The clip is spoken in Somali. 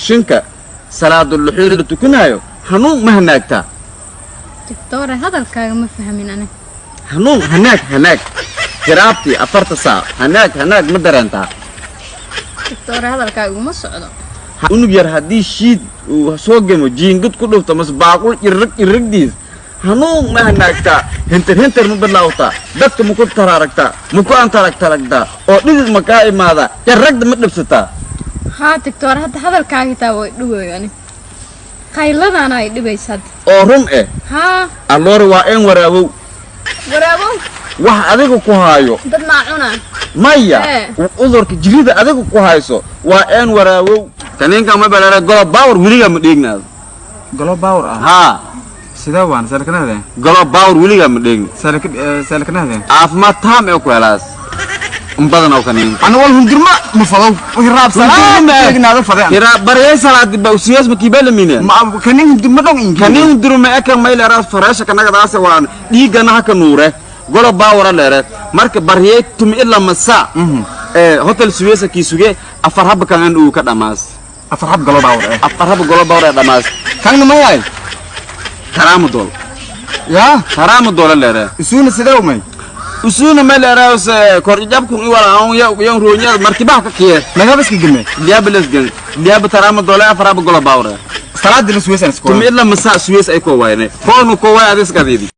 شنكا صلاة اللحير اللي تكونايو هنون ما هناكتا دكتور هذا الكلام ما فهمين أنا هنون هناك كرابتي أفرت ساعة هناك مدرنتا دكتور هذا الكلام ما صعد unu yar hadii shiid uu soo gamo jiingad ku dhufto mas baaqul irrigdiis hanuun ma hanaagta hinter ma bilawta dadka ma ku tararagta ma ku antaragta oo dhidid ma ka imaada yaragda ma dhibsata ها دكتور هذا الكلام تاوي دوي يعني qayladana ay dhibaysad oo run ha alloor waa in waraabow wax adiga ku haayo dad ma cuna maya udurka jirida adiga ku hayso waa in waraabow taninka ma balare golo power wiliga ma dhignaado golo power ha sida waan salkanaade golo power wiliga ma dhign salkanaade afma taam ee ku helaas badan oo kanin ana wal hundirma ma fadaw raab salaam dhignaado fadaan ira bariyay salaad bawsiyas ma kibela mine ma kanin hundirma dong in kanin hundirma aka mayl raas faraasha kanaga daas waan dhiigana ha ka nuure golo power leere marka bariyay tum illa masa hotel suwesa ki suge afar hab kan uu ka dhamaas afar hab golo power dhamaas kan ma yaay karamadol ya karamadol leere isuuna sida umay usuna melaraas korjabku wala aan yan roonyada markibaha ka kiye nagabaski gime liab karamadol afar hab golo power salaad la suwesa tum illa masa suwes ay ko wayne koonu ko way adis kadidi